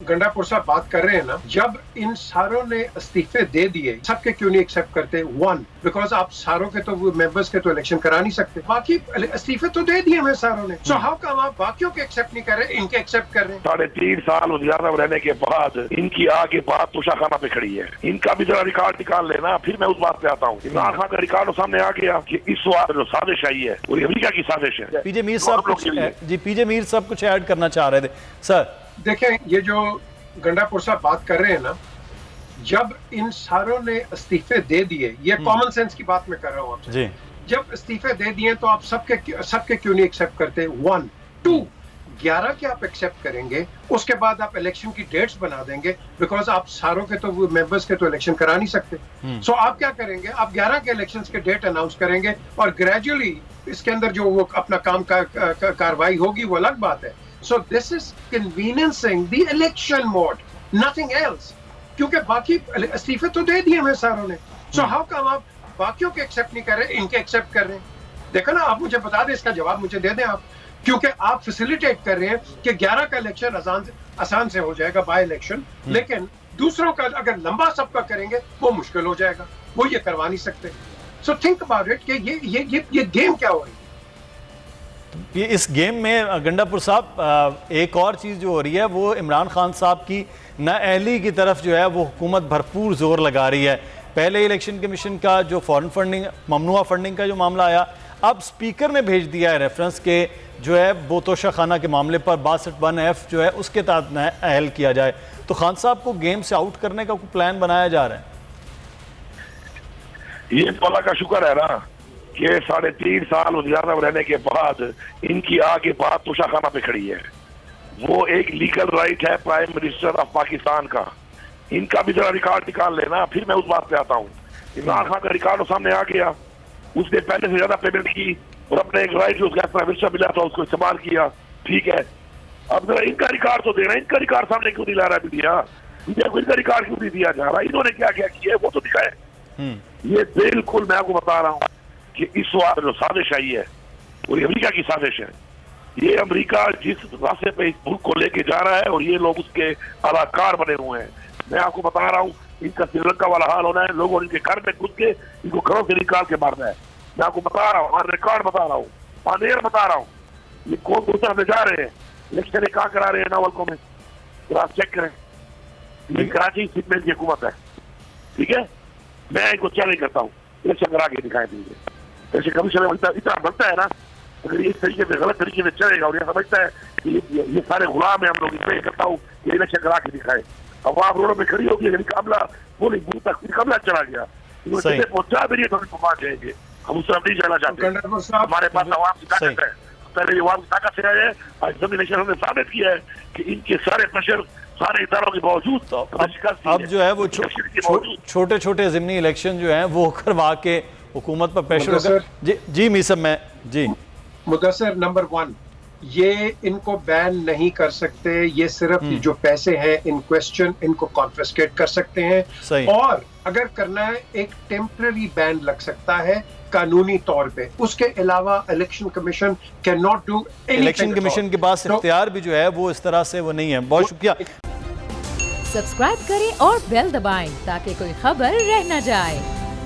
गंडापुर साहब बात कर रहे हैं ना, जब इन सारों ने इस्तीफे दे दिए, सबके क्यों नहीं एक्सेप्ट करते? वन, बिकॉज आप सारों के तो मेंबर्स के तो इलेक्शन करा नहीं सकते, बाकी इस्तीफे तो दे दिए हमें सारों ने। सो हाउ कम आप बाकियों के एक्सेप्ट नहीं कर रहे, इनके एक्सेप्ट कर रहे हैं? 3.5 साल वज़ीर-ए-आज़म रहने के बाद इनकी आगे बात तोशाखाना पे खड़ी है। इनका भी जरा रिकॉर्ड निकाल लेना, फिर मैं उस बात पे आता हूँ। इमरान खान का रिकॉर्ड सामने आ गया कि इस बार जो साजिश आई है वो अमेरिका की साजिश है। पीजे मीर साहब कुछ ऐड करना चाह रहे थे सर। देखें, ये जो गंडापुर साहब बात कर रहे हैं ना, जब इन सारों ने इस्तीफे दे दिए, ये कॉमन सेंस की बात मैं कर रहा हूँ आपसे जी। जब इस्तीफे दे दिए तो आप सबके क्यों नहीं एक्सेप्ट करते? 1, 2, 11 के आप एक्सेप्ट करेंगे, उसके बाद आप इलेक्शन की डेट्स बना देंगे, बिकॉज आप सारों के तो मेंबर्स के तो इलेक्शन करा नहीं सकते। सो आप क्या करेंगे? आप 11 के इलेक्शंस के डेट अनाउंस करेंगे और ग्रेजुअली इसके अंदर जो वो अपना काम कार्रवाई होगी वो अलग बात है। So this is conveniencing the election mode, nothing else. क्योंकि बाकी इस्तीफे तो दे दिए हमें सारों ने। So how come आप बाकियों के एक्सेप्ट नहीं कर रहे, इनके एक्सेप्ट कर रहे हैं? देखो ना, आप मुझे बता दें, इसका जवाब मुझे दे दें आप, क्योंकि आप फैसिलिटेट कर रहे हैं कि 11 का इलेक्शन आसान से हो जाएगा बाय इलेक्शन, लेकिन दूसरों का अगर लंबा सबका करेंगे वो मुश्किल हो जाएगा, वो ये करवा नहीं सकते। So think about it कि ये गेम क्या हो रही है? ये इस गेम में गंडापुर साहब एक और चीज़ जो हो रही है वो इमरान खान साहब की नाअहली की तरफ जो है वो हुकूमत भरपूर जोर लगा रही है। पहले इलेक्शन कमीशन का जो फॉरेन फंडिंग, ममनुआ फंडिंग का जो मामला आया, अब स्पीकर ने भेज दिया है रेफरेंस के जो है वो तोशाखाना के मामले पर 62(1)(f) जो है उसके तहत नाअहल किया जाए। तो खान साहब को गेम से आउट करने का कोई प्लान बनाया जा रहा है? ये तो अल्लाह का शुक्र है ना कि 3.5 साल वज़ीर-ए-आज़म रहने के बाद इनकी आगे बात तोशाखाना पे खड़ी है। वो एक लीगल राइट है प्राइम मिनिस्टर ऑफ पाकिस्तान का। इनका भी जरा रिकॉर्ड निकाल लेना, फिर मैं उस बात पे आता हूँ। इमरान खान का रिकॉर्ड सामने आ गया, उसने पहले से ज्यादा पेमेंट की और अपने एक राइट जो प्राइम मिनिस्टर मिला था उसको इस्तेमाल किया, ठीक है। अब जरा इनका रिकॉर्ड तो देना, इनका रिकॉर्ड सामने क्यों नहीं ला रहा मीडिया? इनका रिकॉर्ड क्यों नहीं दिया जा रहा? इन्होंने क्या क्या किया है वो तो दिखाए। ये बिल्कुल मैं आपको बता रहा हूँ कि इस बार जो साजिश आई है वो अमेरिका की साजिश है। ये अमेरिका जिस रास्ते पे इस मुल्क को लेके जा रहा है और ये लोग उसके अदाकार बने हुए हैं। मैं आपको बता रहा हूँ, इनका श्रीलंका वाला हाल होना है, लोगों इनके घर में घुस के इनको घरों से निकाल के मारना है। मैं आपको बता रहा हूँ, ऑन रिकॉर्ड बता रहा हूँ, ऑन एयर बता रहा हूँ, ये कौन गुस्सा में जा रहे हैं, इलेक्शन कहाँ करा रहे हैं नावलकों में, तो आप चेक करें। ये कराची सिगमेंट की हुकूमत है, ठीक है। मैं इनको चैलेंज करता हूँ, इलेक्शन करा के दिखाए दीजिए। ऐसे कमीशन इतना बनता है ना, अगर इस तरीके से गलत तरीके से चलेगा और ये समझता है कि ये सारे गुलाम है हम लोग, इसमें करता हूँ कि इलेक्शन करा के दिखाए। अब आप रोडों में खड़ी होगी, मुकाबला बोली बूथ तक मुकाबला चला गया, पहुंचा भी नहीं तो पहुंच जाएंगे। हम उस तरफ नहीं जाना चाहते, हमारे पास आवाम की ताकत है। पहले ये आवाम की ताकत से आए, आज जब इलेक्शन हमने साबित किया है कि इनके सारे प्रेशर सारे इदारों के बावजूद अब जो है वो छोटे छोटे ज़िमनी इलेक्शन जो हैं वो करवा के हुकूमत पर प्रेशर होगा। जी मीर साहब, मैं जी मुदस्सिर, नंबर 1, ये इनको बैन नहीं कर सकते। ये सिर्फ जो पैसे हैं इन क्वेश्चन, इनको कॉन्फिस्केट कर सकते हैं, और अगर करना है एक टेम्पररी बैन लग सकता है कानूनी तौर पे। उसके अलावा election commission can not do anything. Election commission के पास इख्तियार भी जो है वो इस तरह से वो नहीं है। बहुत शुक्रिया। सब्सक्राइब करें और बेल दबाएं ताकि कोई खबर रह न जाए।